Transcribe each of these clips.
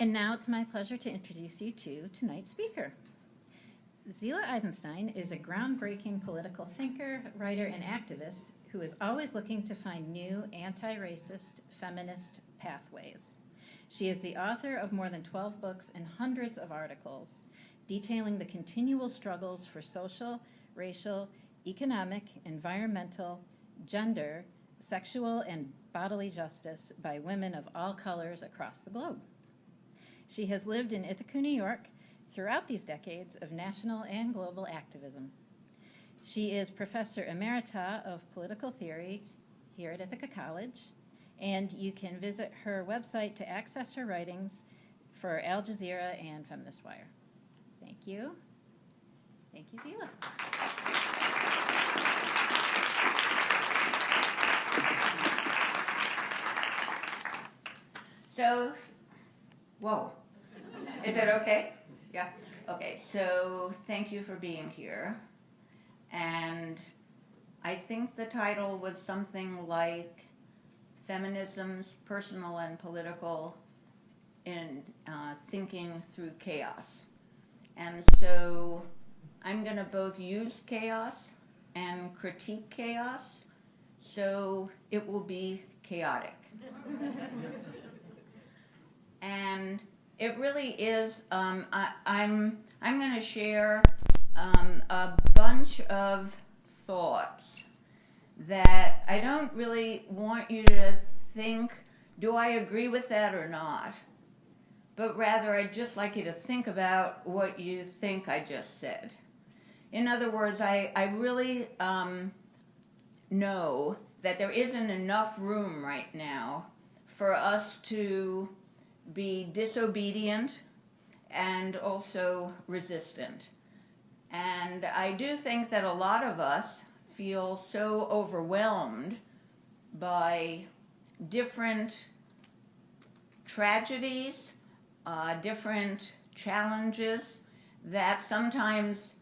And now it's my pleasure to introduce you to tonight's speaker. Zillah Eisenstein is a groundbreaking political thinker, writer, and activist who is always looking to find new anti-racist feminist pathways. She is the author of more than 12 books and hundreds of articles detailing the continual struggles for social, racial, economic, environmental, gender, sexual, and bodily justice by women of all colors across the globe. She has lived in Ithaca, New York, throughout these decades of national and global activism. She is Professor Emerita of Political Theory here at Ithaca College, and you can visit her website to access her writings for Al Jazeera and Feminist Wire. Thank you. Thank you, Zillah. So, whoa, is it okay? Yeah, okay, so thank you for being here. And I think the title was something like Feminisms, Personal and Political in Thinking Through Chaos. And so I'm going to both use chaos and critique chaos, so it will be chaotic. And it really is, I'm going to share a bunch of thoughts that I don't really want you to think, do I agree with that or not? But rather, I'd just like you to think about what you think I just said. In other words, I really know that there isn't enough room right now for us to be disobedient and also resistant. And I do think that a lot of us feel so overwhelmed by different tragedies, different challenges, that sometimes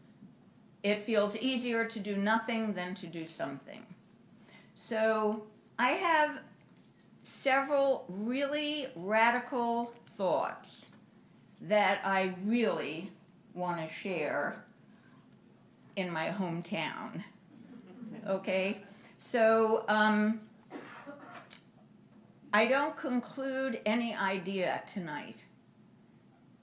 it feels easier to do nothing than to do something. So I have several really radical thoughts that I really want to share in my hometown. Okay? So I don't conclude any idea tonight.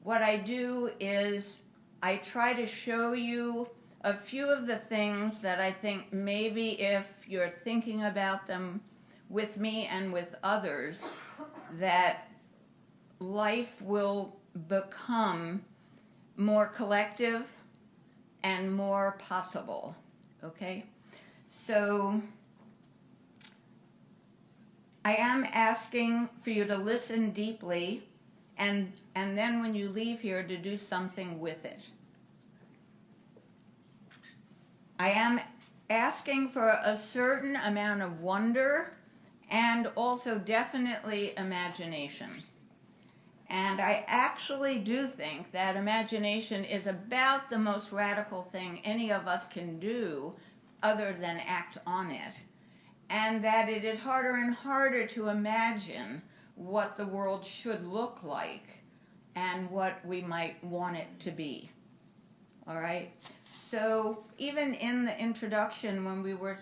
What I do is I try to show you a few of the things that I think maybe if you're thinking about them with me and with others, that life will become more collective and more possible, okay? So I am asking for you to listen deeply and then when you leave here to do something with it. I am asking for a certain amount of wonder and also definitely imagination. And I actually do think that imagination is about the most radical thing any of us can do other than act on it. And that it is harder and harder to imagine what the world should look like and what we might want it to be. All right? So even in the introduction when we were,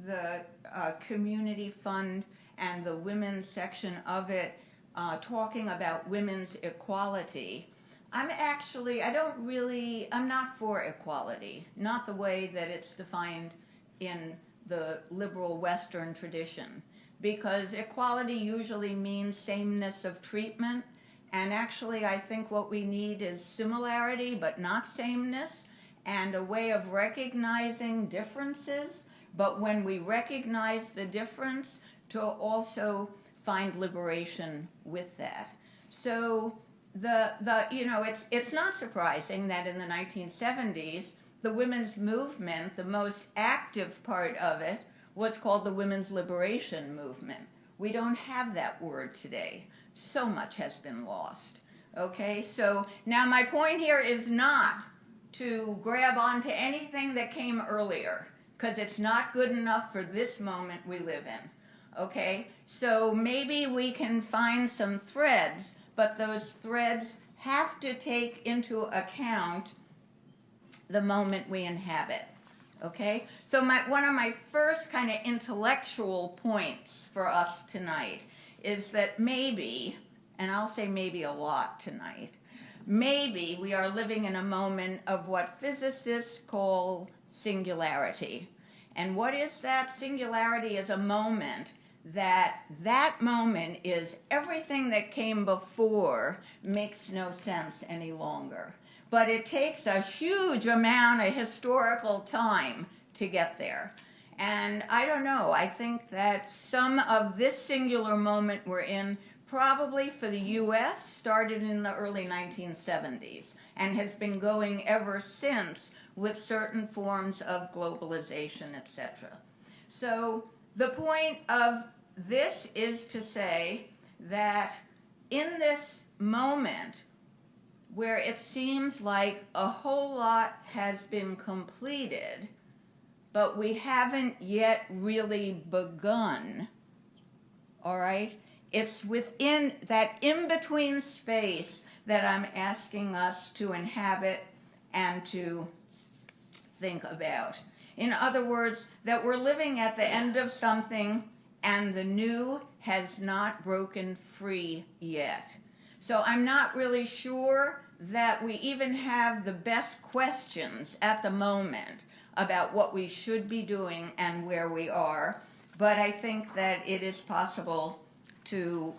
the community fund and the women's section of it talking about women's equality, I'm not for equality, not the way that it's defined in the liberal Western tradition, because equality usually means sameness of treatment, and actually I think what we need is similarity but not sameness, and a way of recognizing differences, but when we recognize the difference, to also find liberation with that. So it's not surprising that in the 1970s, the women's movement, the most active part of it, was called the Women's Liberation Movement. We don't have that word today. So much has been lost. Okay, so now my point here is not to grab onto anything that came earlier, because it's not good enough for this moment we live in. Okay, so maybe we can find some threads, but those threads have to take into account the moment we inhabit. Okay, so one of my first kind of intellectual points for us tonight is that maybe, and I'll say maybe a lot tonight, maybe we are living in a moment of what physicists call singularity. And what is that? Singularity is a moment that moment is everything that came before makes no sense any longer. But it takes a huge amount of historical time to get there. And I don't know, I think that some of this singular moment we're in probably for the US started in the early 1970s and has been going ever since with certain forms of globalization, etc. So the point of this is to say that in this moment where it seems like a whole lot has been completed, but we haven't yet really begun, all right? It's within that in-between space that I'm asking us to inhabit and to think about. In other words, that we're living at the end of something and the new has not broken free yet. So I'm not really sure that we even have the best questions at the moment about what we should be doing and where we are, but I think that it is possible to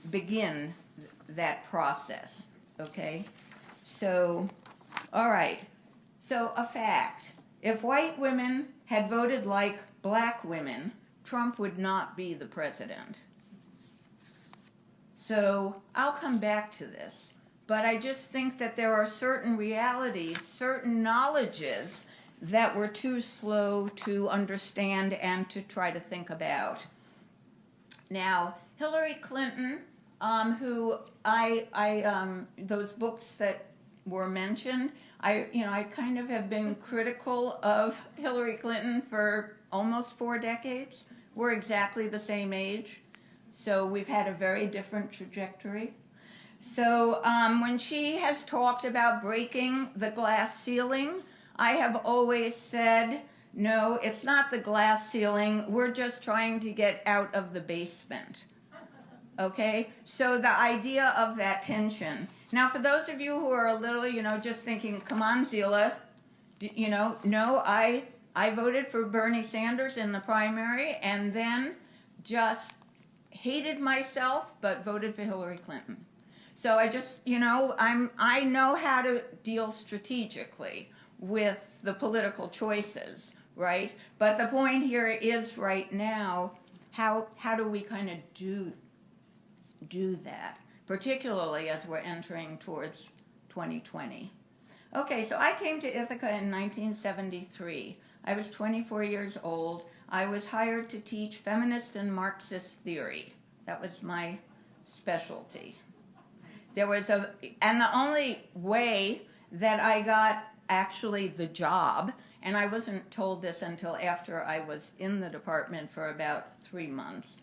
begin that process, okay? So, all right, so a fact. If white women had voted like black women, Trump would not be the president. So I'll come back to this, but I just think that there are certain realities, certain knowledges that we're too slow to understand and to try to think about. Now, Hillary Clinton, who those books that were mentioned, I kind of have been critical of Hillary Clinton for almost 4 decades. We're exactly the same age, so we've had a very different trajectory. So when she has talked about breaking the glass ceiling, I have always said, no, it's not the glass ceiling. We're just trying to get out of the basement. Okay? So the idea of that tension. Now, for those of you who are a little, just thinking, come on, Zillah, no, I voted for Bernie Sanders in the primary and then just hated myself but voted for Hillary Clinton. So I just, I know how to deal strategically with the political choices, right? But the point here is right now, how do we kind of do that, particularly as we're entering towards 2020. Okay, so I came to Ithaca in 1973. I was 24 years old. I was hired to teach feminist and Marxist theory. That was my specialty. And the only way that I got actually the job, and I wasn't told this until after I was in the department for about 3 months,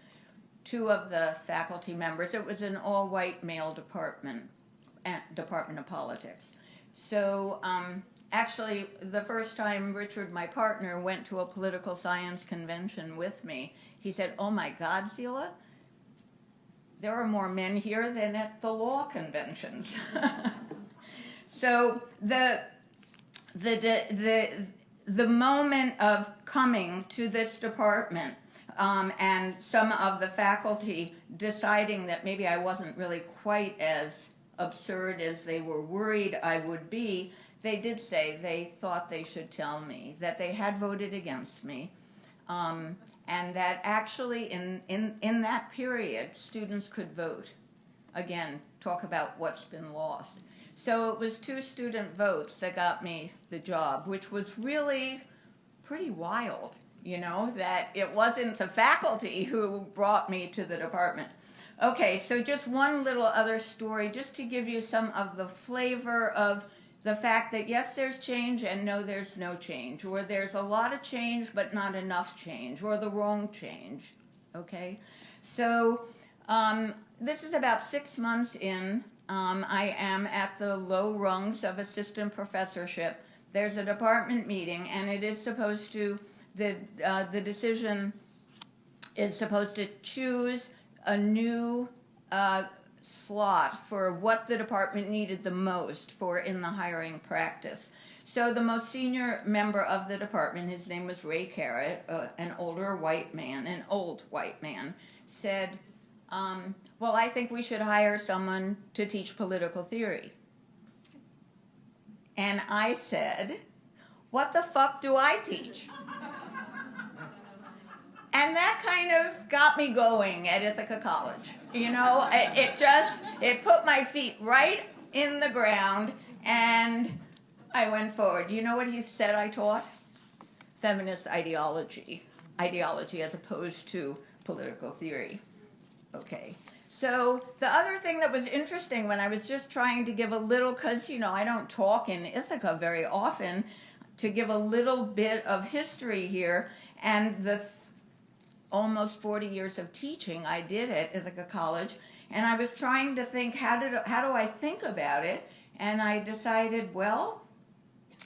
2 of the faculty members, it was an all-white male department of politics. So actually, the first time Richard, my partner, went to a political science convention with me, he said, "Oh my God, Zillah, there are more men here than at the law conventions." So the moment of coming to this department and some of the faculty deciding that maybe I wasn't really quite as absurd as they were worried I would be, they did say they thought they should tell me that they had voted against me, and that actually in that period, students could vote. Again, talk about what's been lost. So it was 2 student votes that got me the job, which was really pretty wild, that it wasn't the faculty who brought me to the department. Okay, so just one little other story, just to give you some of the flavor of the fact that yes, there's change, and no, there's no change, or there's a lot of change but not enough change, or the wrong change. okay? So this is about 6 months in. I am at the low rungs of assistant professorship. There's a department meeting, and it is supposed to, the decision is supposed to choose a new slot for what the department needed the most for in the hiring practice. So the most senior member of the department, his name was Ray Carrot, an old white man, said, well, I think we should hire someone to teach political theory. And I said, what the fuck do I teach? And that kind of got me going at Ithaca College. You know, it put my feet right in the ground, and I went forward. You know what he said I taught? Feminist ideology as opposed to political theory. Okay. So the other thing that was interesting when I was just trying to give a little, because, you know, I don't talk in Ithaca very often, to give a little bit of history here, and the almost 40 years of teaching I did at Ithaca College, and I was trying to think, how do I think about it? And I decided, well,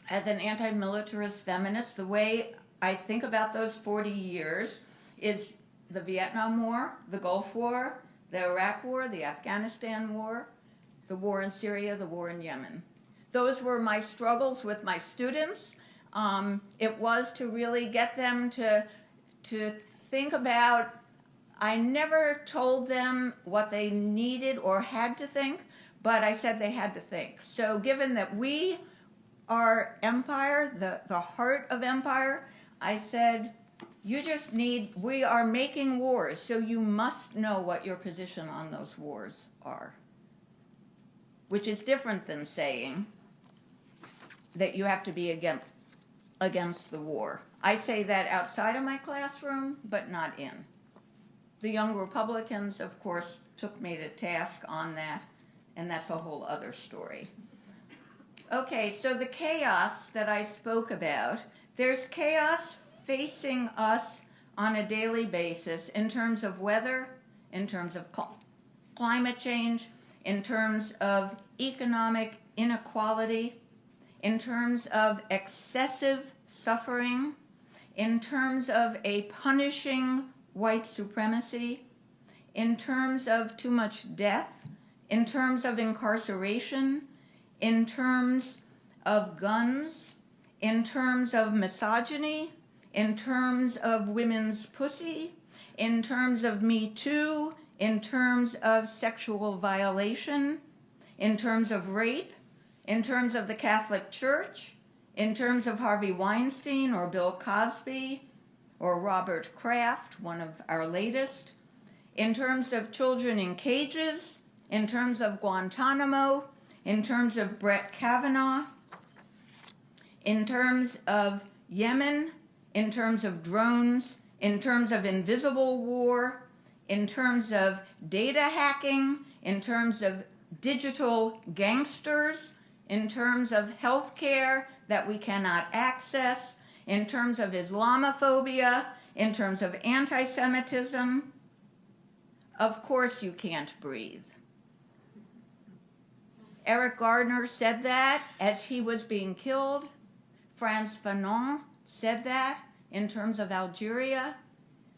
as an anti-militarist feminist, the way I think about those 40 years is the Vietnam War, the Gulf War, the Iraq War, the Afghanistan War, the war in Syria, the war in Yemen. Those were my struggles with my students. It was to really get them to think about, I never told them what they needed or had to think, but I said they had to think. So given that we are empire, the heart of empire, I said, we are making wars, so you must know what your position on those wars are. Which is different than saying that you have to be against the war. I say that outside of my classroom, but not in. The young Republicans, of course, took me to task on that, and that's a whole other story. Okay, so the chaos that I spoke about, there's chaos facing us on a daily basis in terms of weather, in terms of climate change, in terms of economic inequality, in terms of excessive suffering, in terms of a punishing white supremacy, in terms of too much death, in terms of incarceration, in terms of guns, in terms of misogyny, in terms of women's pussy, in terms of Me Too, in terms of sexual violation, in terms of rape, in terms of the Catholic Church, in terms of Harvey Weinstein or Bill Cosby or Robert Kraft, one of our latest, in terms of children in cages, in terms of Guantanamo, in terms of Brett Kavanaugh, in terms of Yemen, in terms of drones, in terms of invisible war, in terms of data hacking, in terms of digital gangsters, in terms of health care that we cannot access, in terms of Islamophobia, in terms of anti-Semitism. Of course you can't breathe. Eric Gardner said that as he was being killed. Frantz Fanon said that in terms of Algeria.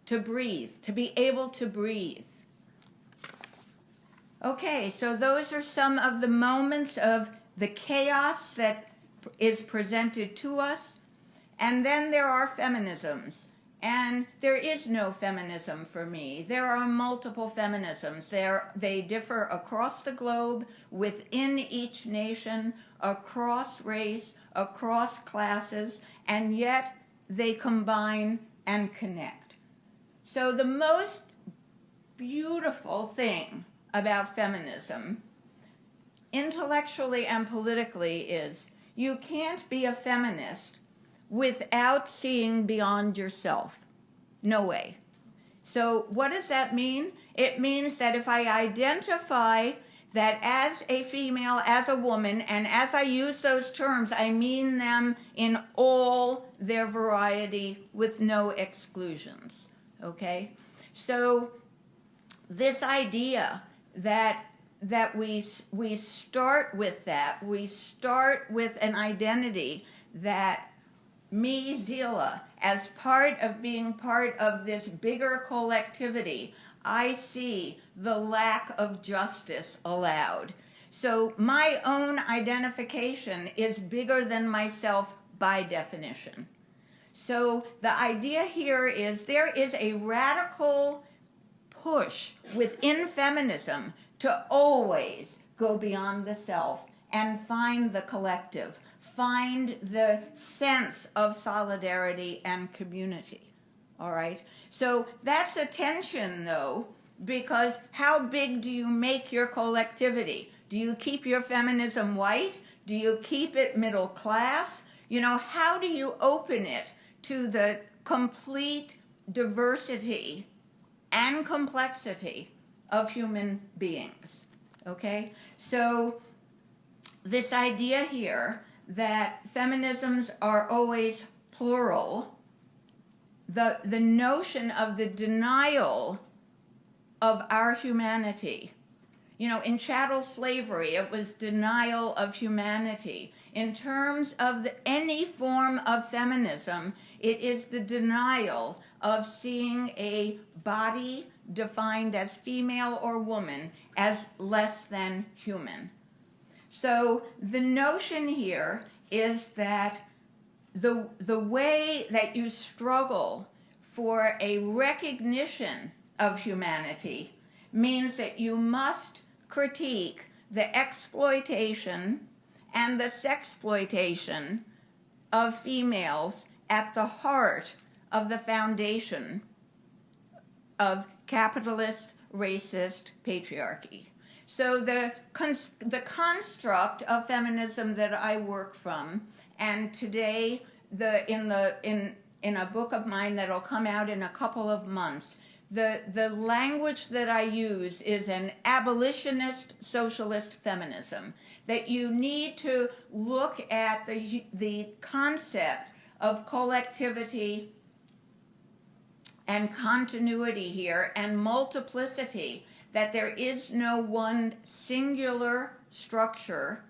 To breathe, to be able to breathe. Okay, so those are some of the moments of the chaos that is presented to us. And then there are feminisms. And there is no feminism for me. There are multiple feminisms. They differ across the globe, within each nation, across race, across classes, and yet they combine and connect. So the most beautiful thing about feminism, intellectually and politically, is you can't be a feminist without seeing beyond yourself. No way. So what does that mean? It means that if I identify that as a female, as a woman, and as I use those terms, I mean them in all their variety with no exclusions, okay? So this idea that we start with that, we start with an identity that me, Zillah, as part of being part of this bigger collectivity, I see the lack of justice allowed. So my own identification is bigger than myself by definition. So the idea here is there is a radical push within feminism to always go beyond the self and find the collective, find the sense of solidarity and community. All right? So that's a tension, though, because how big do you make your collectivity? Do you keep your feminism white? Do you keep it middle class? You know, how do you open it to the complete diversity and complexity of human beings? Okay? So this idea here that feminisms are always plural, the notion of the denial of our humanity. You know, in chattel slavery, it was denial of humanity. In terms of any form of feminism, it is the denial of seeing a body defined as female or woman as less than human. So the notion here is that the way that you struggle for a recognition of humanity means that you must critique the exploitation and the sexploitation of females at the heart of the foundation of capitalist, racist patriarchy. So the construct of feminism that I work from, and today in a book of mine that'll come out in a couple of months, the language that I use is an abolitionist socialist feminism, that you need to look at the concept of collectivity and continuity here and multiplicity, that there is no one singular structure,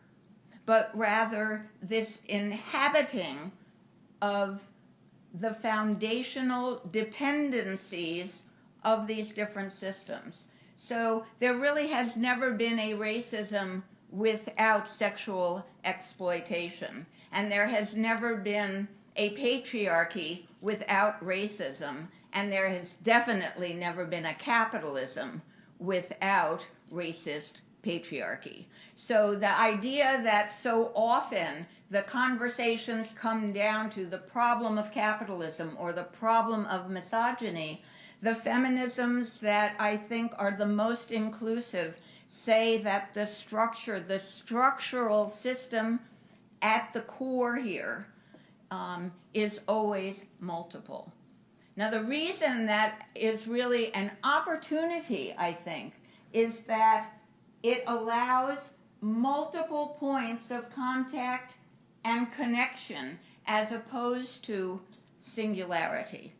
but rather this inhabiting of the foundational dependencies of these different systems. So there really has never been a racism without sexual exploitation, and there has never been a patriarchy without racism, and there has definitely never been a capitalism without racist patriarchy. So the idea that so often the conversations come down to the problem of capitalism or the problem of misogyny, the feminisms that I think are the most inclusive say that the structural system at the core here is always multiple. Now, the reason that is really an opportunity, I think, is that it allows multiple points of contact and connection as opposed to singularity.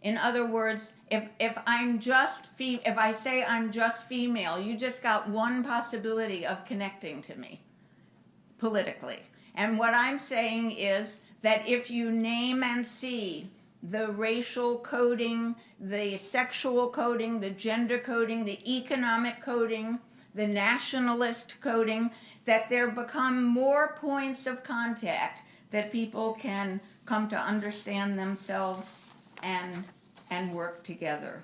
In other words, if I say I'm just female, you just got one possibility of connecting to me politically. And what I'm saying is that if you name and see the racial coding, the sexual coding, the gender coding, the economic coding, the nationalist coding, that there become more points of contact that people can come to understand themselves and work together.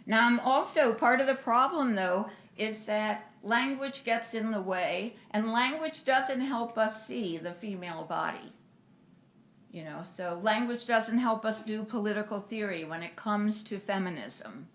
Now, I'm also, part of the problem, though, is that language gets in the way, and language doesn't help us see the female body. You know, so language doesn't help us do political theory when it comes to feminism.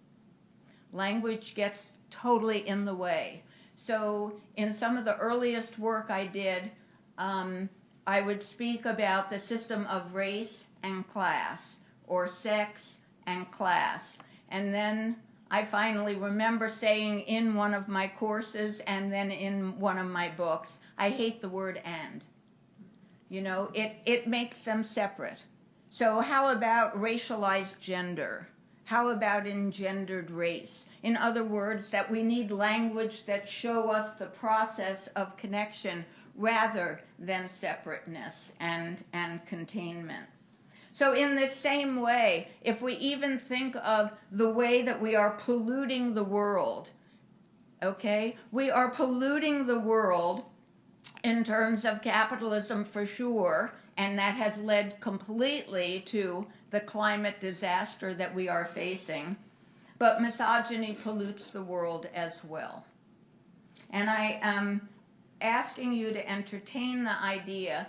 Language gets totally in the way. So in some of the earliest work I did, I would speak about the system of race and class, or sex and class. And then I finally remember saying in one of my courses and then in one of my books, I hate the word "and." You know, it makes them separate. So how about racialized gender? How about engendered race? In other words, that we need language that show us the process of connection rather than separateness and containment. So in this same way, if we even think of the way that we are polluting the world, okay, we are polluting the world in terms of capitalism for sure, and that has led completely to the climate disaster that we are facing. But misogyny pollutes the world as well. And I am asking you to entertain the idea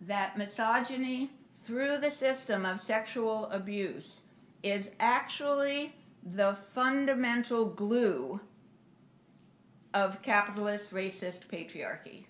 that misogyny through the system of sexual abuse is actually the fundamental glue of capitalist racist patriarchy.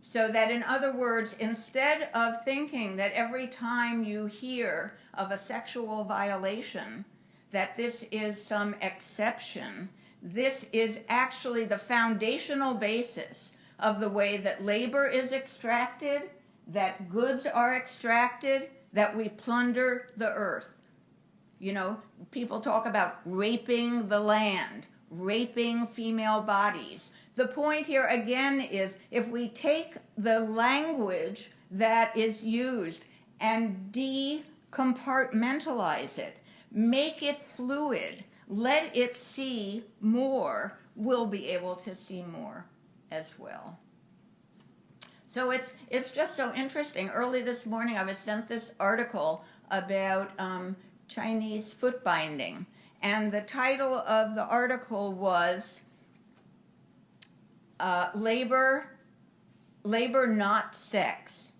So that, in other words, instead of thinking that every time you hear of a sexual violation, that this is some exception, this is actually the foundational basis of the way that labor is extracted, that goods are extracted, that we plunder the earth. You know, people talk about raping the land, raping female bodies. The point here again is if we take the language that is used and decompartmentalize it, make it fluid, let it see more, we'll be able to see more as well. So it's just so interesting. Early this morning I was sent this article about Chinese foot binding, and the title of the article was Labor Not Sex.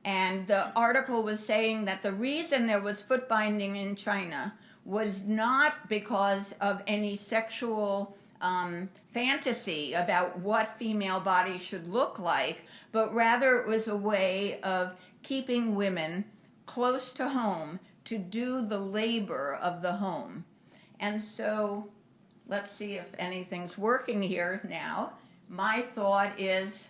And the article was saying that the reason there was foot binding in China was not because of any sexual fantasy about what female bodies should look like, but rather it was a way of keeping women close to home to do the labor of the home. And so let's see if anything's working here now. My thought is,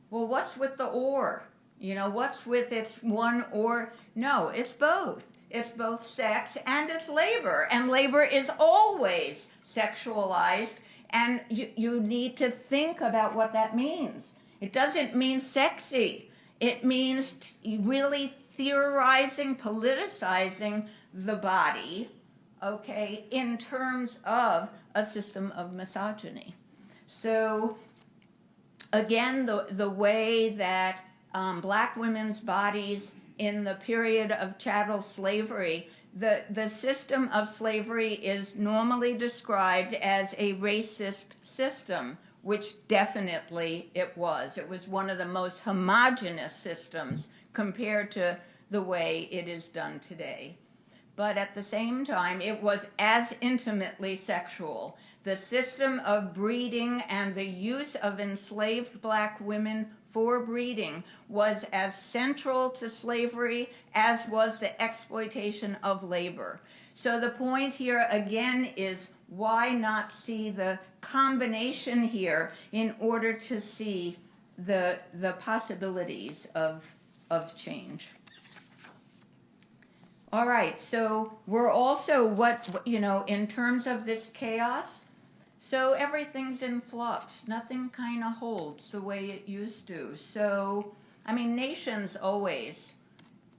well, what's with the or? You know, what's with it's one or? No, it's both. It's both sex and it's labor. And labor is always sexualized. And you need to think about what that means. It doesn't mean sexy. It means really theorizing, politicizing the body, okay, in terms of a system of misogyny. So, again, the way that black women's bodies in the period of chattel slavery, the system of slavery is normally described as a racist system, which definitely it was. It was one of the most homogeneous systems compared to the way it is done today. But at the same time, it was as intimately sexual. The system of breeding and the use of enslaved black women for breeding was as central to slavery as was the exploitation of labor. So the point here again is, why not see the combination here in order to see the possibilities of change? All right, so we're also in terms of this chaos, so everything's in flux. Nothing kind of holds the way it used to. So, I mean, nations always,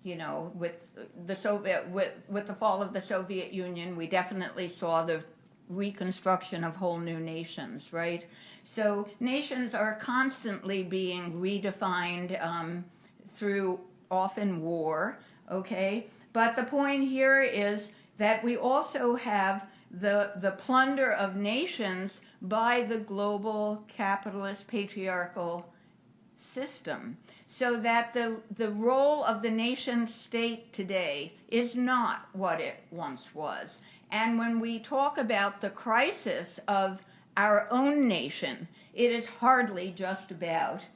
with the fall of the Soviet Union, we definitely saw the reconstruction of whole new nations, right? So nations are constantly being redefined through often war, okay? But the point here is that we also have the plunder of nations by the global capitalist patriarchal system, so that the role of the nation state today is not what it once was. And when we talk about the crisis of our own nation, it is hardly just about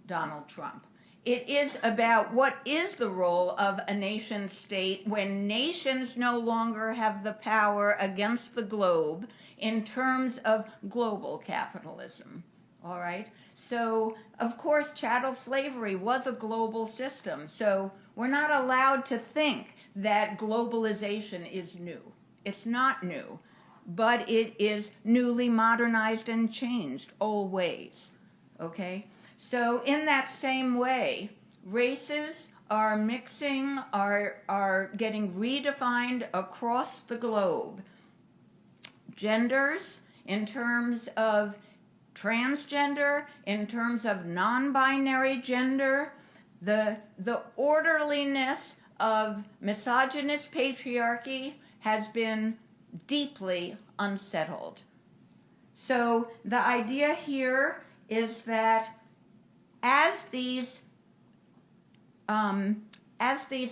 Donald Trump. It is about what is the role of a nation state when nations no longer have the power against the globe in terms of global capitalism. All right? So, of course, chattel slavery was a global system. So we're not allowed to think that globalization is new. It's not new, but it is newly modernized and changed always, okay? So in that same way, races are mixing, are getting redefined across the globe. Genders, in terms of transgender, in terms of non-binary gender, the orderliness of misogynist patriarchy has been deeply unsettled. So the idea here is that as these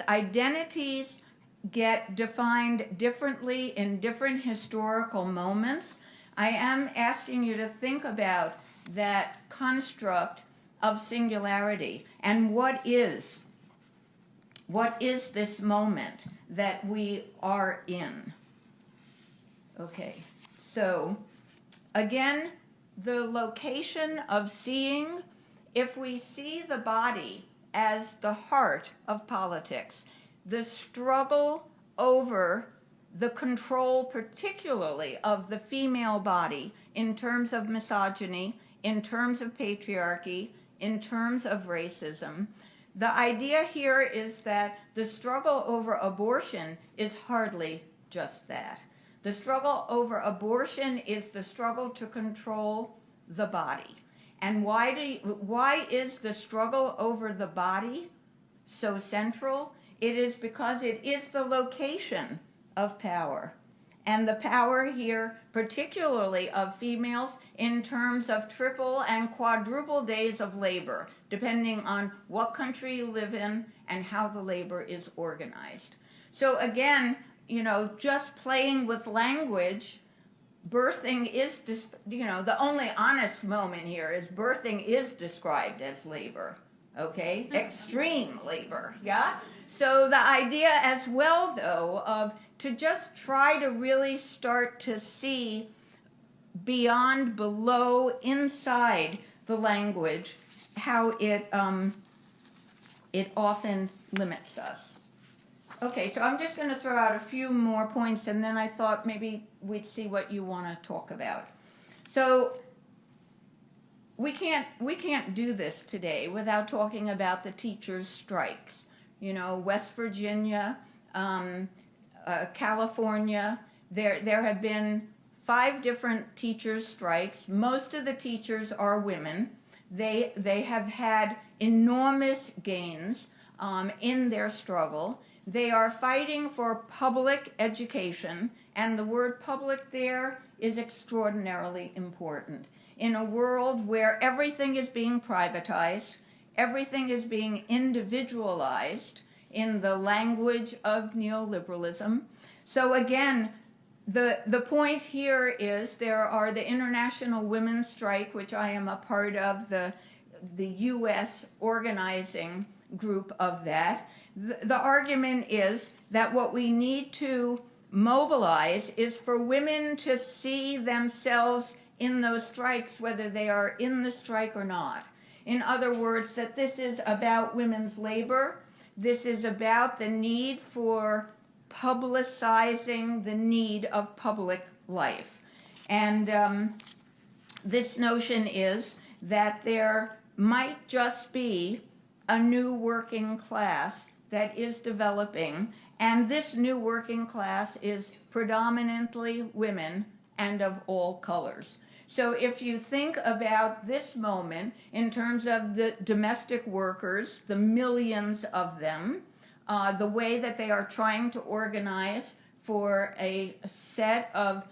identities get defined differently in different historical moments, I am asking you to think about that construct of singularity and what is this moment that we are in. Okay, so again, the location of seeing, if we see the body as the heart of politics, the struggle over the control particularly of the female body in terms of misogyny, in terms of patriarchy, in terms of racism. The idea here is that the struggle over abortion is hardly just that. The struggle over abortion is the struggle to control the body. And why is the struggle over the body so central? It is because it is the location of power. And the power here, particularly of females, in terms of triple and quadruple days of labor, depending on what country you live in and how the labor is organized. So again, just playing with language, birthing is, the only honest moment here is birthing is described as labor, okay? Extreme labor, yeah? So the idea as well, though, of to just try to really start to see beyond, below, inside the language, how it often limits us. Okay, so I'm just going to throw out a few more points, and then I thought maybe we'd see what you want to talk about. So we can't do this today without talking about the teachers' strikes. West Virginia, California, there have been 5 different teachers' strikes. Most of the teachers are women. They have had enormous gains in their struggle. They are fighting for public education, and the word public there is extraordinarily important. In a world where everything is being privatized, everything is being individualized in the language of neoliberalism. So again, the point here is there are the International Women's Strike, which I am a part of, the U.S. organizing group of that. The argument is that what we need to mobilize is for women to see themselves in those strikes, whether they are in the strike or not. In other words, that this is about women's labor. This is about the need for publicizing the need of public life. And this notion is that there might just be a new working class that is developing, and this new working class is predominantly women and of all colors. So if you think about this moment in terms of the domestic workers, the millions of them, the way that they are trying to organize for a set of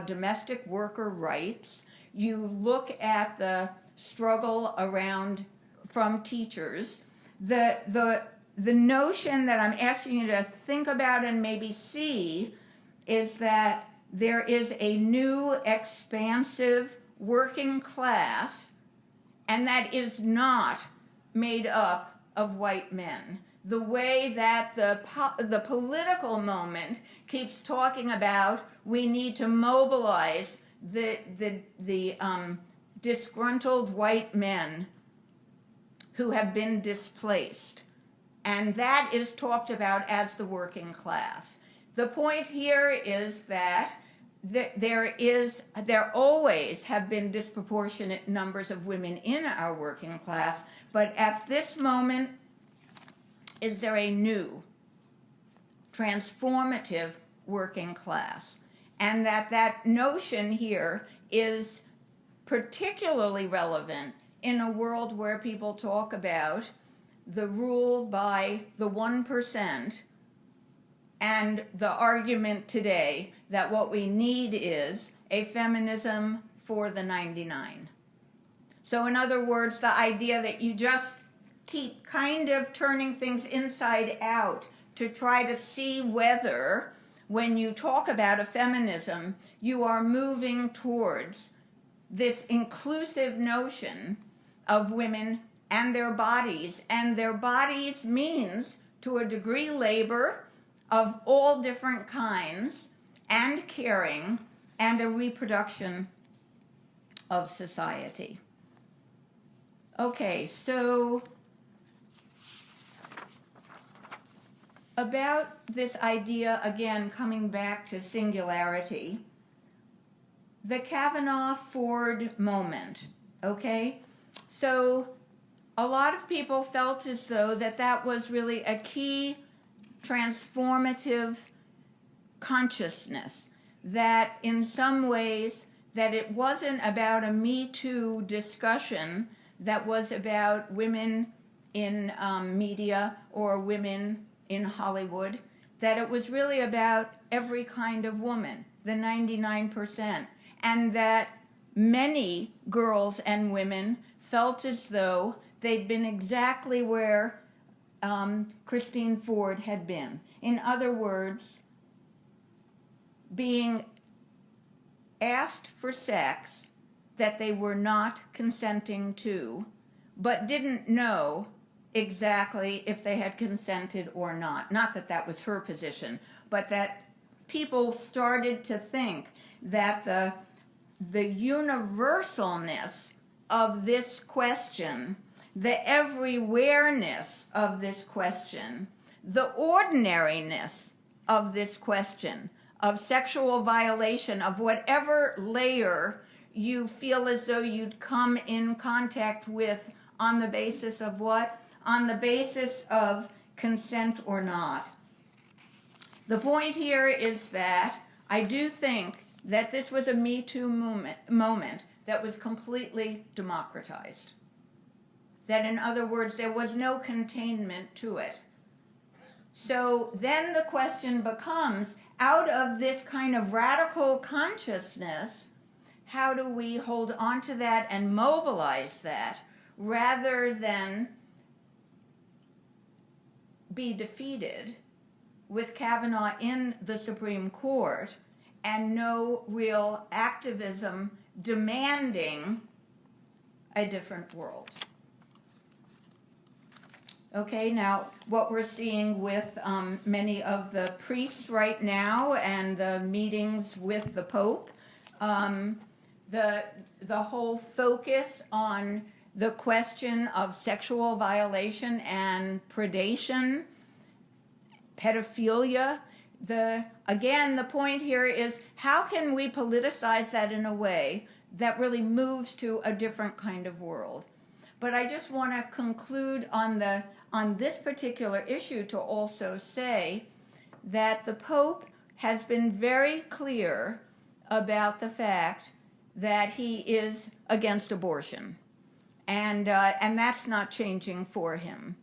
domestic worker rights, you look at the struggle around from teachers, the notion that I'm asking you to think about and maybe see is that there is a new expansive working class, and that is not made up of white men. The way that the political moment keeps talking about we need to mobilize the disgruntled white men who have been displaced. and that is talked about as the working class. The point here is that there always have been disproportionate numbers of women in our working class, but at this moment, is there a new, transformative working class? And that notion here is particularly relevant in a world where people talk about the rule by the 1%, and the argument today that what we need is a feminism for the 99. So in other words, the idea that you just keep kind of turning things inside out to try to see whether, when you talk about a feminism, you are moving towards this inclusive notion of women and their bodies. And their bodies means, to a degree, labor of all different kinds, and caring, and a reproduction of society. Okay, so about this idea, again, coming back to singularity, the Kavanaugh-Ford moment, okay? So a lot of people felt as though that was really a key transformative consciousness, that in some ways that it wasn't about a Me Too discussion that was about women in media or women in Hollywood, that it was really about every kind of woman, the 99%, and that many girls and women felt as though they'd been exactly where Christine Ford had been. In other words, being asked for sex that they were not consenting to, but didn't know exactly if they had consented or not. Not that that was her position, but that people started to think that the universalness of this question, the everywhereness of this question, the ordinariness of this question, of sexual violation, of whatever layer you feel as though you'd come in contact with on the basis of what? On the basis of consent or not. The point here is that I do think that this was a Me Too moment that was completely democratized. That, in other words, there was no containment to it. So then the question becomes, out of this kind of radical consciousness, how do we hold on to that and mobilize that rather than be defeated with Kavanaugh in the Supreme Court and no real activism demanding a different world? Okay, now what we're seeing with many of the priests right now and the meetings with the Pope, the whole focus on the question of sexual violation and predation, pedophilia. Again, the point here is, how can we politicize that in a way that really moves to a different kind of world? But I just want to conclude on this particular issue to also say that the Pope has been very clear about the fact that he is against abortion, and that's not changing for him.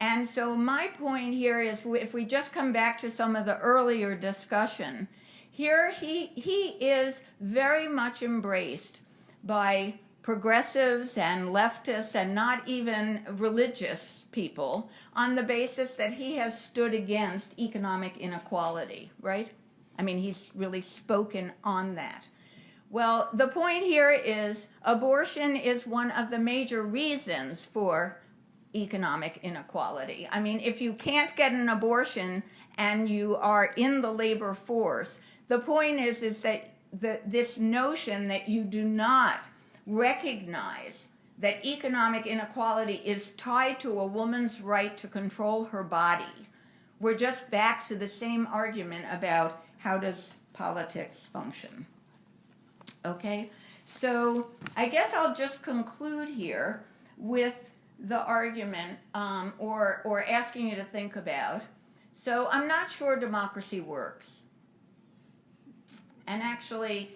And so my point here is, if we just come back to some of the earlier discussion, here he is very much embraced by progressives and leftists and not even religious people on the basis that he has stood against economic inequality, right? I mean, he's really spoken on that. Well, the point here is abortion is one of the major reasons for economic inequality. I mean, if you can't get an abortion and you are in the labor force, the point is that this notion that you do not recognize that economic inequality is tied to a woman's right to control her body, we're just back to the same argument about how does politics function. Okay, so I guess I'll just conclude here with the argument, or asking you to think about. So I'm not sure democracy works. And actually,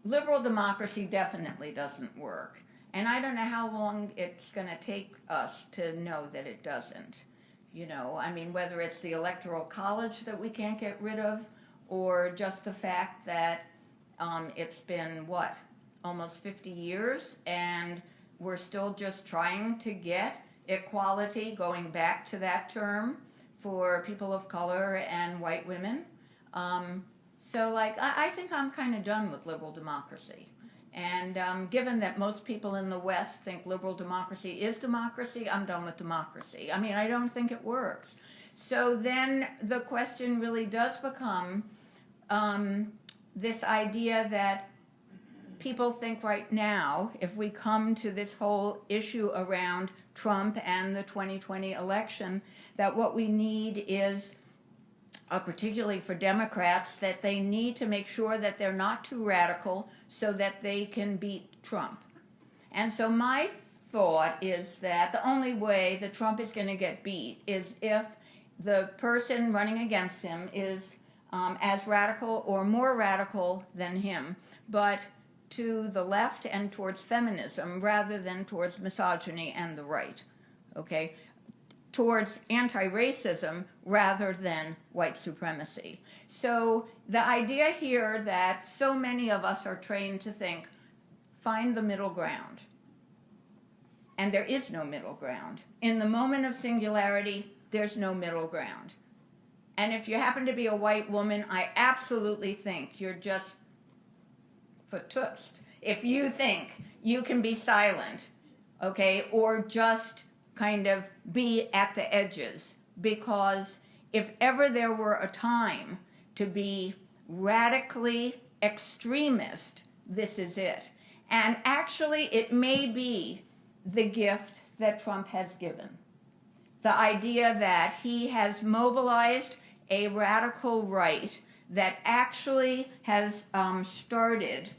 liberal democracy definitely doesn't work. And I don't know how long it's going to take us to know that it doesn't. You know, I mean, whether it's the Electoral College that we can't get rid of, or just the fact that it's been, what, almost 50 years, and we're still just trying to get equality, going back to that term, for people of color and white women. So, like, I think I'm kind of done with liberal democracy. And given that most people in the West think liberal democracy is democracy, I'm done with democracy. I mean, I don't think it works. So then the question really does become this idea that people think right now, if we come to this whole issue around Trump and the 2020 election, that what we need is, particularly for Democrats, that they need to make sure that they're not too radical so that they can beat Trump. And so my thought is that the only way that Trump is going to get beat is if the person running against him is as radical or more radical than him, but to the left and towards feminism rather than towards misogyny and the right, okay? Towards anti-racism rather than white supremacy. So the idea here that so many of us are trained to think, find the middle ground. And there is no middle ground. In the moment of singularity, there's no middle ground. And if you happen to be a white woman, I absolutely think you're just fatouste. If you think you can be silent, okay, or just kind of be at the edges, because if ever there were a time to be radically extremist, this is it. And actually, it may be the gift that Trump has given. The idea that he has mobilized a radical right that actually has started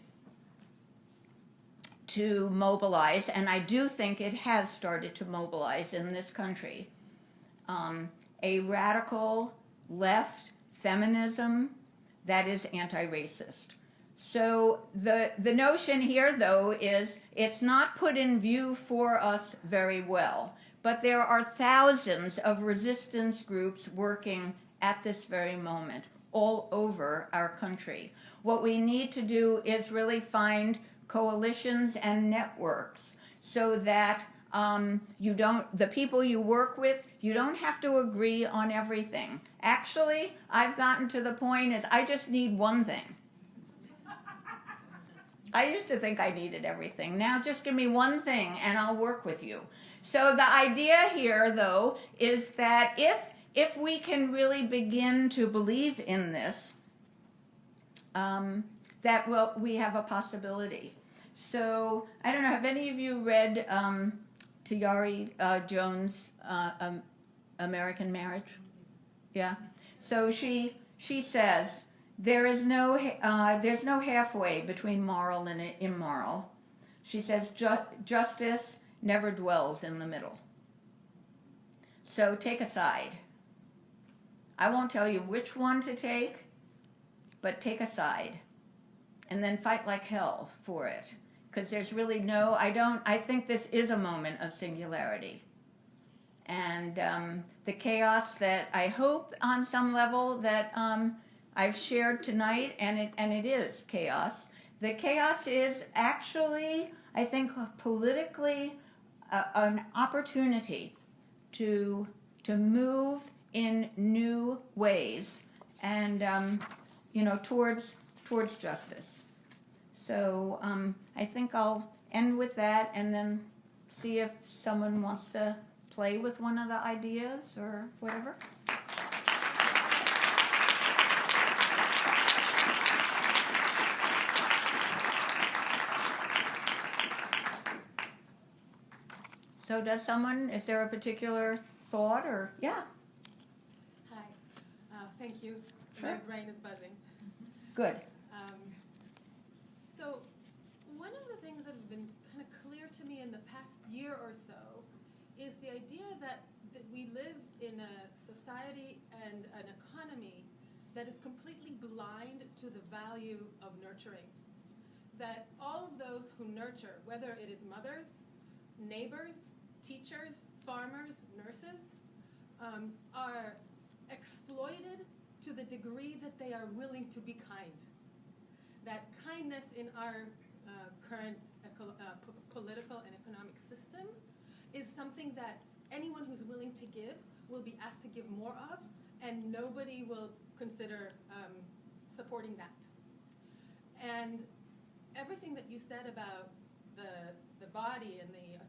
to mobilize, and I do think it has started to mobilize in this country, a radical left feminism that is anti-racist. So the notion here, though, is it's not put in view for us very well, but there are thousands of resistance groups working at this very moment all over our country. What we need to do is really find coalitions and networks so that the people you work with, you don't have to agree on everything. Actually, I've gotten to the point is I just need one thing. I used to think I needed everything. Now just give me one thing and I'll work with you. So the idea here, though, is that if we can really begin to believe in this, that we have a possibility. So I don't know, have any of you read Tayari Jones' American Marriage? Yeah. So she says there's no halfway between moral and immoral. She says justice never dwells in the middle. So take a side. I won't tell you which one to take, but take a side. And then fight like hell for it. Because there's really I think this is a moment of singularity. And the chaos that I hope on some level that I've shared tonight, and it is chaos. The chaos is actually, I think, politically an opportunity to move in new ways and towards justice. So I think I'll end with that and then see if someone wants to play with one of the ideas or whatever. So is there a particular thought or, yeah? Hi, thank you. Sure. My brain is buzzing. Good. So one of the things that have been kind of clear to me in the past year or so is the idea that we live in a society and an economy that is completely blind to the value of nurturing. That all of those who nurture, whether it is mothers, neighbors, teachers, farmers, nurses, are exploited to the degree that they are willing to be kind. That kindness in our current political and economic system is something that anyone who's willing to give will be asked to give more of, and nobody will consider supporting that. And everything that you said about the body and the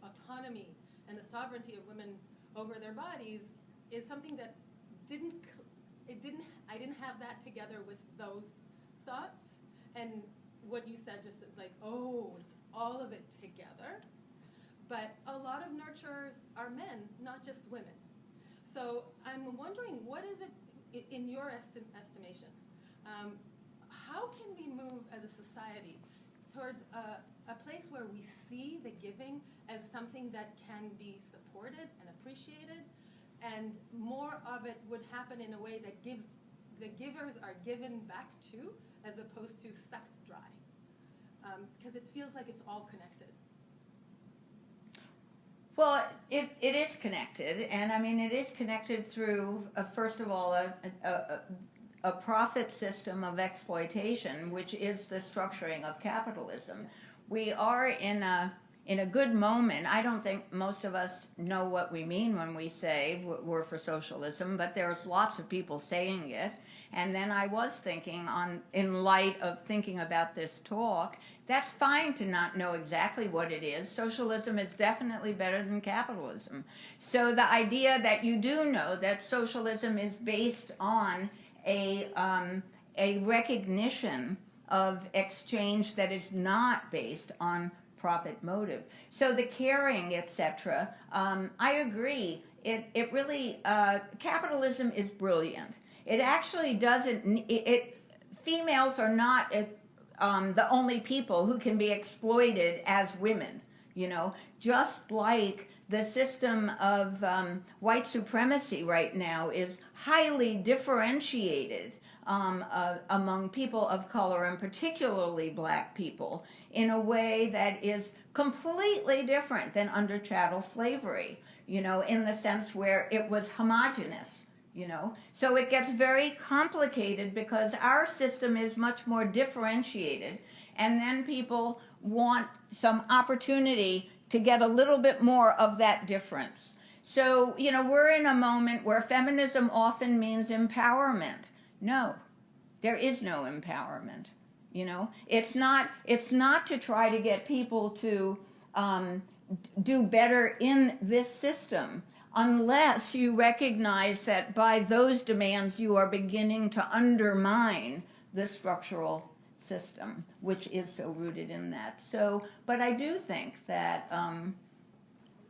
autonomy and the sovereignty of women over their bodies is something that I didn't have that together with those thoughts. And what you said just is like, oh, it's all of it together. But a lot of nurturers are men, not just women. So I'm wondering, what is it, in your estimation, how can we move as a society towards a place where we see the giving as something that can be supported and appreciated, and more of it would happen in a way that the givers are given back to, as opposed to sucked dry? Because it feels like it's all connected. Well, it is connected, and I mean it is connected through, first of all, a profit system of exploitation, which is the structuring of capitalism. We are in a good moment. I don't think most of us know what we mean when we say we're for socialism, but there's lots of people saying it. And then I was thinking, in light of thinking about this talk, that's fine to not know exactly what it is. Socialism is definitely better than capitalism. So the idea that you do know that socialism is based on a recognition of exchange that is not based on profit motive. So the caring, etc., I agree. It really, capitalism is brilliant. It actually doesn't, females are not the only people who can be exploited as women, you know, just like the system of white supremacy right now is highly differentiated among people of color, and particularly black people, in a way that is completely different than under chattel slavery, you know, in the sense where it was homogenous, you know. So it gets very complicated because our system is much more differentiated, and then people want some opportunity to get a little bit more of that difference. So, you know, we're in a moment where feminism often means empowerment. No, there is no empowerment. You know, it's not to try to get people to do better in this system, unless you recognize that by those demands you are beginning to undermine the structural system, which is so rooted in that. So, but I do think that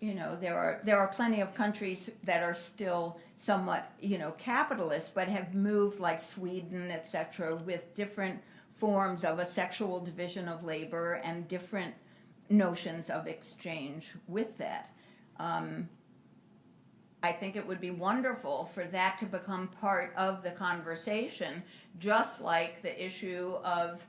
you know, there are plenty of countries that are still somewhat, you know, capitalist, but have moved, like Sweden, etc., with different forms of a sexual division of labor and different notions of exchange with that. I think it would be wonderful for that to become part of the conversation, just like the issue of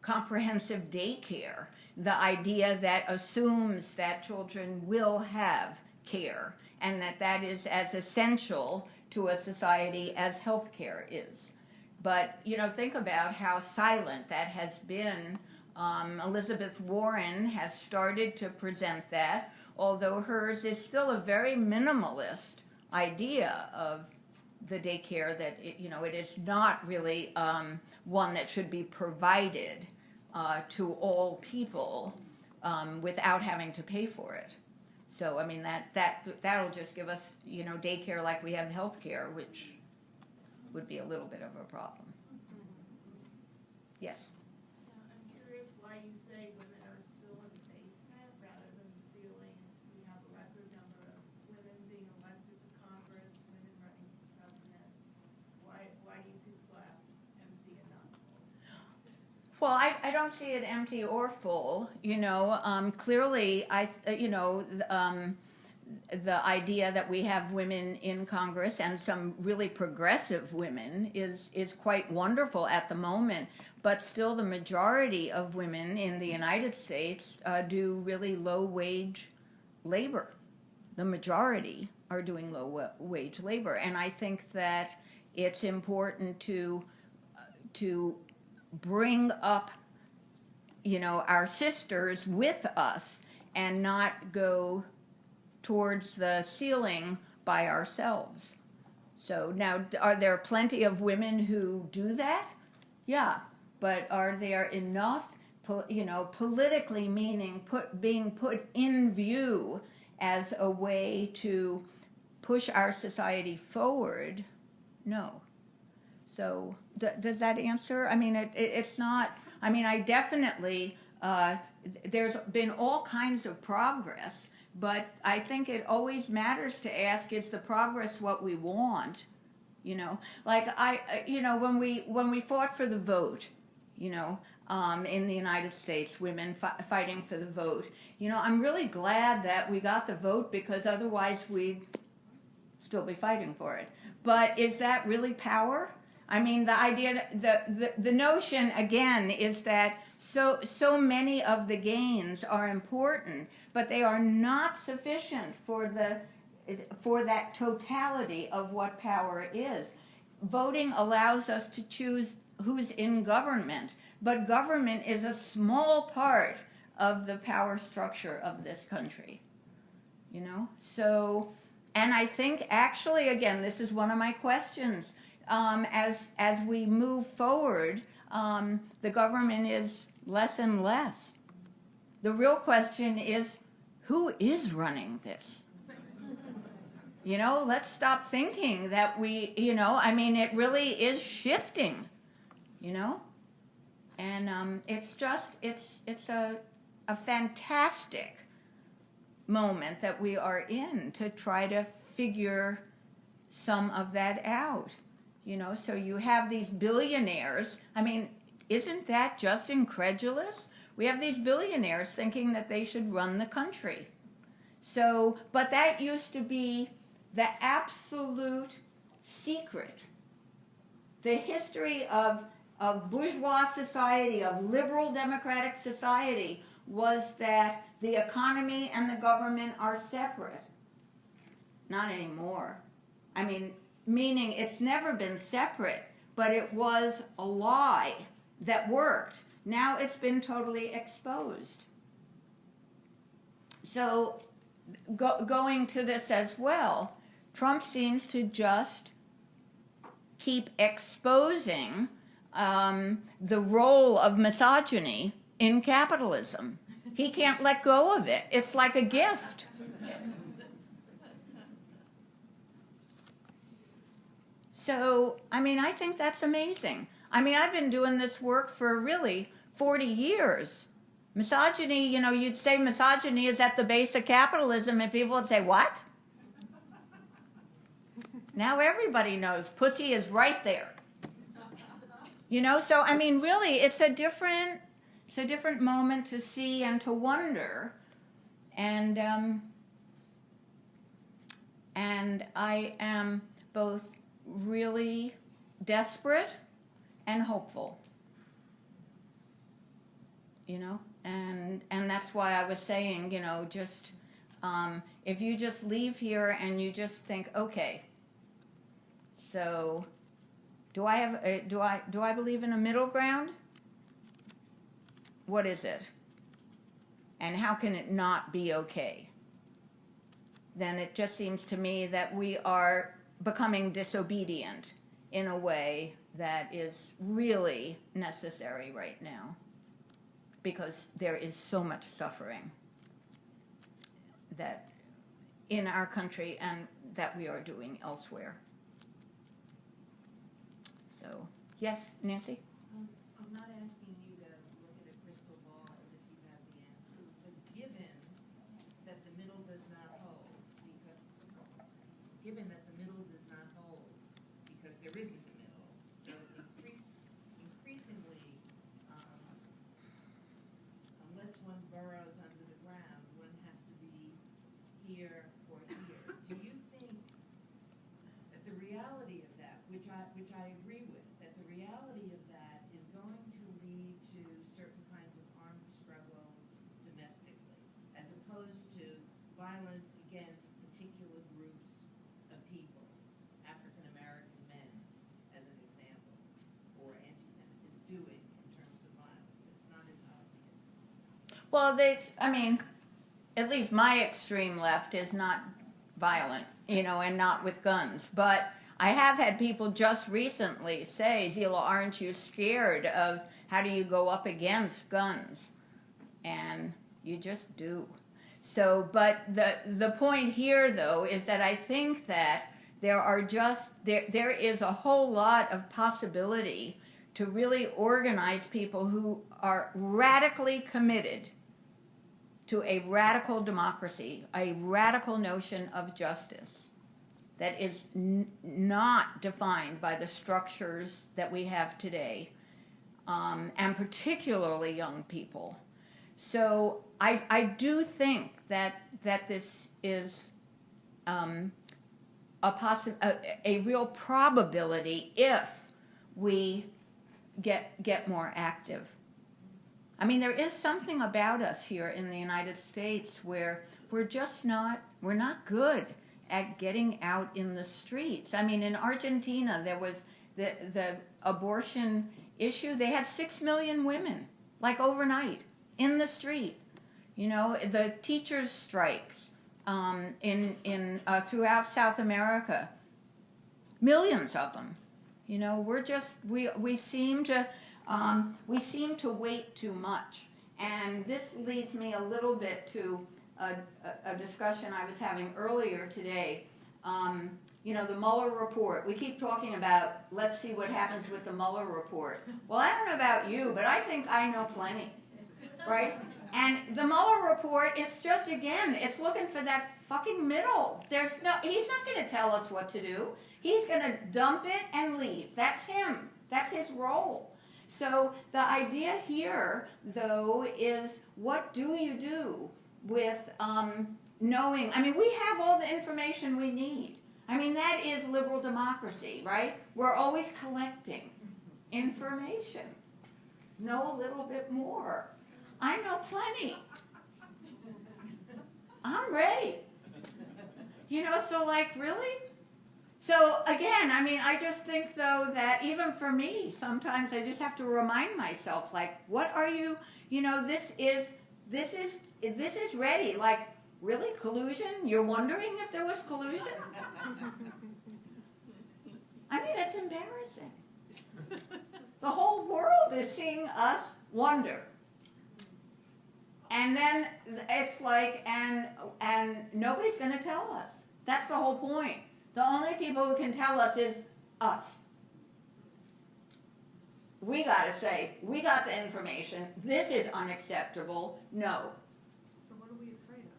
comprehensive daycare, the idea that assumes that children will have care, and that is as essential to a society as healthcare is. But, you know, think about how silent that has been. Elizabeth Warren has started to present that, although hers is still a very minimalist idea of the daycare, that you know, it is not really one that should be provided to all people without having to pay for it. So I mean that'll just give us, you know, daycare like we have healthcare, which would be a little bit of a problem. Yes. I'm curious why you say women are still in Well, I don't see it empty or full. Clearly, the idea that we have women in Congress and some really progressive women is quite wonderful at the moment. But still, the majority of women in the United States do really low-wage labor. The majority are doing low-wage labor, and I think that it's important to bring up, our sisters with us and not go towards the ceiling by ourselves. So now, are there plenty of women who do that? Yeah, but are there enough, politically meaning being put in view as a way to push our society forward? No. So does that answer? I mean, it's not, I definitely, there's been all kinds of progress, but I think it always matters to ask, is the progress what we want? Like when we fought for the vote, in the United States, women fighting for the vote, I'm really glad that we got the vote, because otherwise we'd still be fighting for it. But is that really power? I mean, the idea, the notion, again, is that so many of the gains are important, but they are not sufficient for that totality of what power is. Voting allows us to choose who's in government, but government is a small part of the power structure of this country, So, and I think, actually, again, this is one of my questions. As we move forward, the government is less and less. The real question is, who is running this? Let's stop thinking that it really is shifting, And it's a fantastic moment that we are in to try to figure some of that out. So you have these billionaires. Isn't that just incredulous? We have these billionaires thinking that they should run the country. So, but that used to be the absolute secret. The history of bourgeois society, of liberal democratic society, was that the economy and the government are separate. Not anymore. Meaning it's never been separate, but it was a lie that worked. Now it's been totally exposed. So going to this as well, Trump seems to just keep exposing the role of misogyny in capitalism. He can't let go of it. It's like a gift. So, I think that's amazing. I've been doing this work for really 40 years. Misogyny, you'd say misogyny is at the base of capitalism, and people would say, what? Now everybody knows pussy is right there. So, really, it's a different moment to see and to wonder. And I am both really desperate and hopeful, and that's why I was saying, just if you just leave here and you just think, okay, so do I believe in a middle ground? What is it? And how can it not be okay? Then it just seems to me that we are becoming disobedient in a way that is really necessary right now, because there is so much suffering that in our country and that we are doing elsewhere. So, yes, Nancy? I'm not asking you to look at a crystal ball as if you have the answers, but given that the middle does not hold, because there isn't a middle, so increasingly which I agree with, that the reality of that is going to lead to certain kinds of armed struggles domestically, as opposed to violence against particular groups of people, African American men, as an example, or anti-Semitism is doing in terms of violence. It's not as obvious. Well, I mean, at least my extreme left is not violent, and not with guns. But I have had people just recently say, Zillah, aren't you scared of how do you go up against guns? And you just do. So, but the point here, though, is that I think that there is a whole lot of possibility to really organize people who are radically committed to a radical democracy, a radical notion of justice that is not defined by the structures that we have today, and particularly young people. So I do think that this is a real probability if we get more active. I mean, there is something about us here in the United States where we're not good at getting out in the streets. I mean, in Argentina, there was the abortion issue. They had 6 million women, like overnight, in the street. The teachers' strikes throughout South America, millions of them. We seem to wait too much. And this leads me a little bit to a discussion I was having earlier today. The Mueller report. We keep talking about, let's see what happens with the Mueller report. Well, I don't know about you, but I think I know plenty, right? And the Mueller report, it's just, again, it's looking for that fucking middle. He's not going to tell us what to do. He's going to dump it and leave. That's him. That's his role. So the idea here, though, is what do you do with knowing? I mean, we have all the information we need. I mean, that is liberal democracy, right? We're always collecting information. Know a little bit more. I know plenty. I'm ready. So really? So again, I mean, I just think, though, that even for me, sometimes I just have to remind myself, like, what are you, this is ready. Like, really? Collusion? You're wondering if there was collusion? I mean, it's embarrassing. The whole world is seeing us wonder. And then it's like, and nobody's going to tell us. That's the whole point. The only people who can tell us is us. We got to say, we got the information. This is unacceptable. No. So what are we afraid of?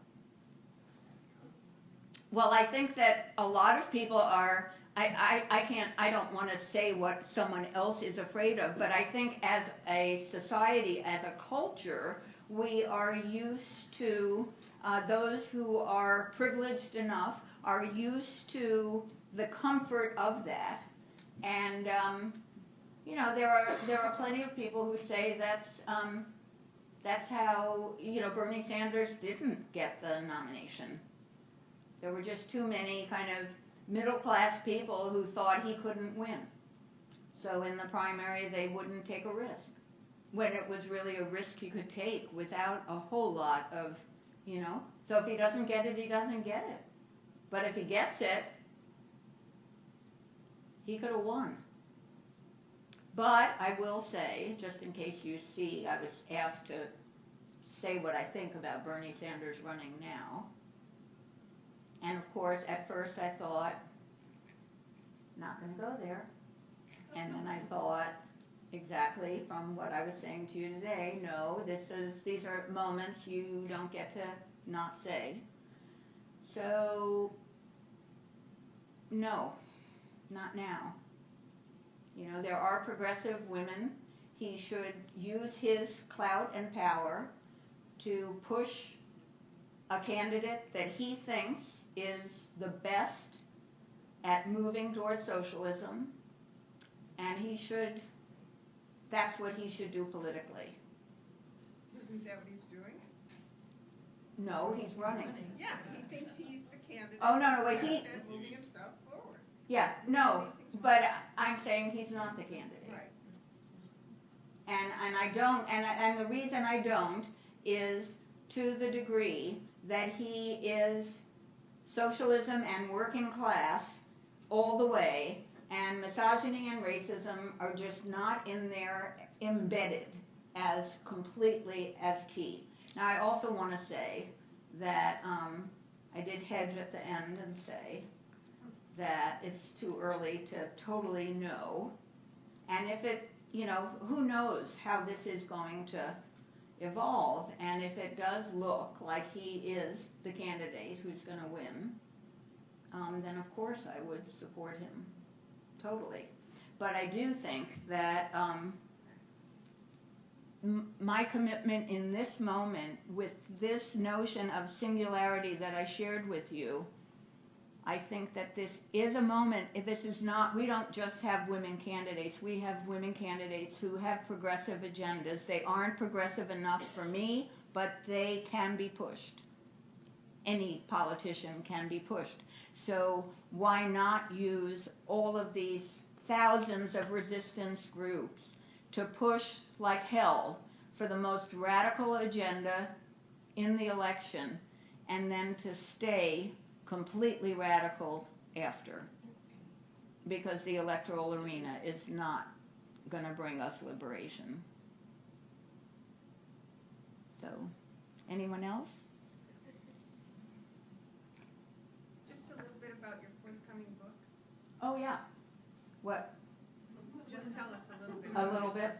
Well, I think that a lot of people are, I don't want to say what someone else is afraid of, but I think as a society, as a culture, we are used to, those who are privileged enough are used to the comfort of that. And, there are plenty of people who say that's how, Bernie Sanders didn't get the nomination. There were just too many kind of middle-class people who thought he couldn't win. So in the primary, they wouldn't take a risk, when it was really a risk he could take without a whole lot of, So if he doesn't get it, he doesn't get it. But if he gets it, he could have won. But I will say, just in case you see, I was asked to say what I think about Bernie Sanders running now. And of course, at first I thought, not going to go there. And then I thought, exactly from what I was saying to you today, no, these are moments you don't get to not say. So, no, not now. There are progressive women. He should use his clout and power to push a candidate that he thinks is the best at moving towards socialism and that's what he should do politically. Isn't that what he's doing? No, he's running. Yeah, he thinks he's the candidate. Oh, no, wait, he- And moving himself forward. Yeah, no, but I'm saying he's not the candidate. Right. And I don't, and the reason I don't is to the degree that he is socialism and working class all the way, and misogyny and racism are just not in there embedded as completely as key. Now, I also want to say that I did hedge at the end and say that it's too early to totally know. And if it, who knows how this is going to evolve, and if it does look like he is the candidate who's going to win, then of course I would support him totally. But I do think that my commitment in this moment with this notion of singularity that I shared with you, I think that this is a moment, this is not, we don't just have women candidates, we have women candidates who have progressive agendas. They aren't progressive enough for me, but they can be pushed. Any politician can be pushed. So why not use all of these thousands of resistance groups to push like hell for the most radical agenda in the election, and then to stay completely radical after, because the electoral arena is not going to bring us liberation. So, anyone else? Just a little bit about your forthcoming book. Oh yeah. What? Just tell us a little bit. A little bit.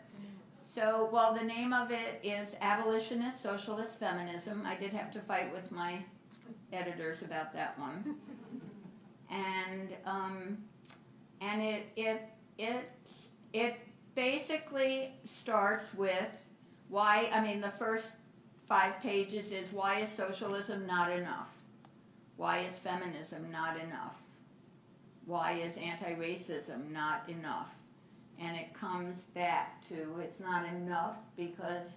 So, well, the name of it is Abolitionist Socialist Feminism. I did have to fight with my editors about that one. And it basically starts with why, the first 5 pages is why is socialism not enough? Why is feminism not enough? Why is anti-racism not enough? And it comes back to it's not enough because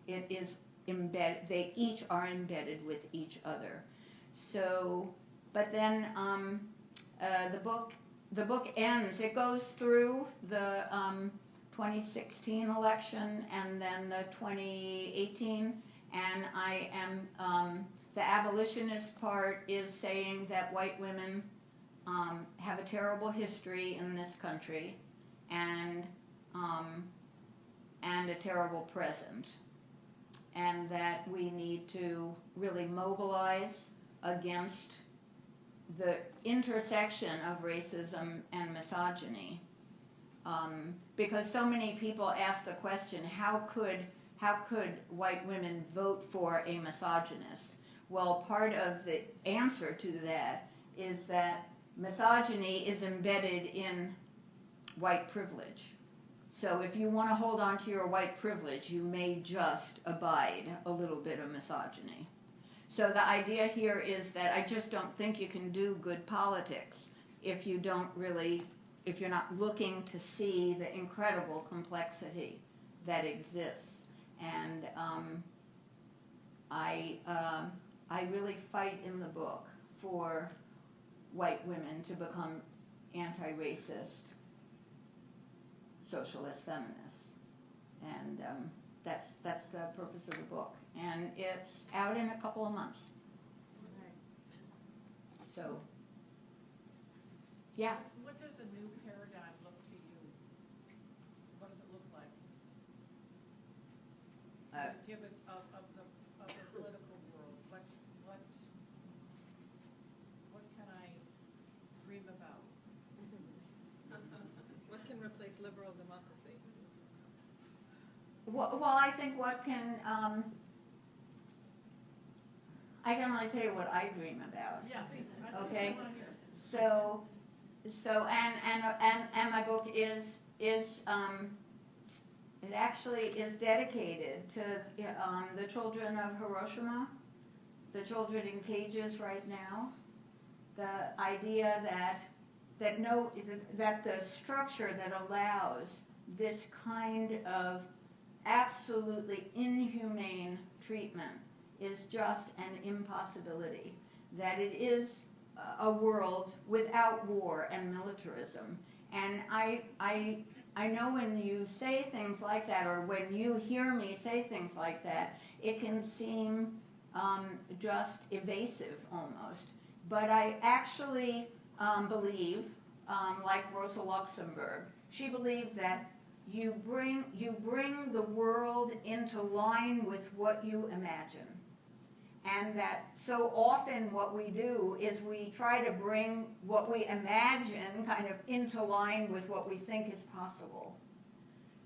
it is embedded, they each are embedded with each other. So, but then the book ends, it goes through the 2016 election and then the 2018, and I am, the abolitionist part is saying that white women have a terrible history in this country, and a terrible present, and that we need to really mobilize against the intersection of racism and misogyny, because so many people ask the question, how could white women vote for a misogynist? Well, part of the answer to that is that misogyny is embedded in white privilege. So if you want to hold on to your white privilege, you may just abide a little bit of misogyny. So the idea here is that I just don't think you can do good politics if you're not looking to see the incredible complexity that exists. And I really fight in the book for white women to become anti-racist socialist feminists, and that's the purpose of the book, and it's out in a couple of months. So, yeah. What does a new paradigm look to you? What does it look like? Give us of the political world. What can I dream about? What can replace liberal democracy? Well, I think what can I can only tell you what I dream about. Yeah. Okay. So and my book is it actually is dedicated to the children of Hiroshima, the children in cages right now, the idea that that the structure that allows this kind of absolutely inhumane treatment is just an impossibility. That it is a world without war and militarism. And I know when you say things like that, or when you hear me say things like that, it can seem just evasive almost. But I actually believe, like Rosa Luxemburg, she believed that you bring the world into line with what you imagine. And that so often what we do is we try to bring what we imagine kind of into line with what we think is possible.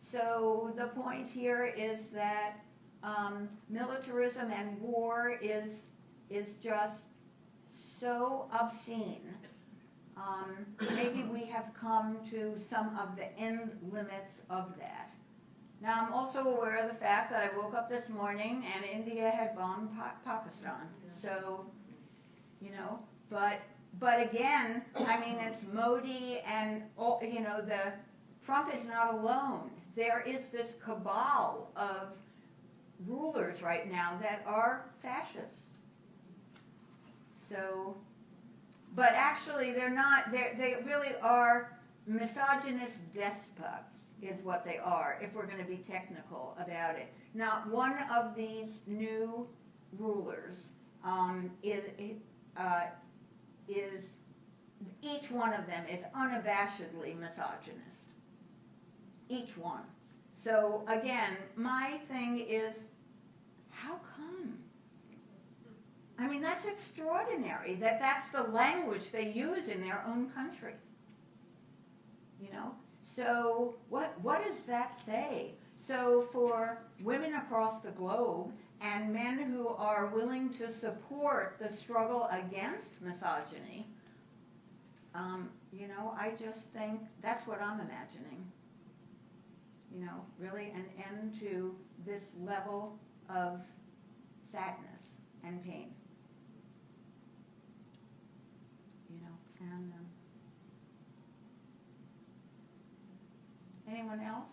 So the point here is that militarism and war is just so obscene. Maybe we have come to some of the end limits of that. Now, I'm also aware of the fact that I woke up this morning and India had bombed Pakistan. So, you know, but again, I mean, it's Modi and, you know, Trump is not alone. There is this cabal of rulers right now that are fascists. So, but actually they're not, they really are misogynist despots is what they are, if we're going to be technical about it. Now, one of these new rulers is each one of them is unabashedly misogynist. Each one. So again, my thing is, how come? I mean, that's extraordinary that that's the language they use in their own country. You know? So what does that say? So for women across the globe and men who are willing to support the struggle against misogyny, you know, I just think that's what I'm imagining. You know, really an end to this level of sadness and pain. You know, and anyone else?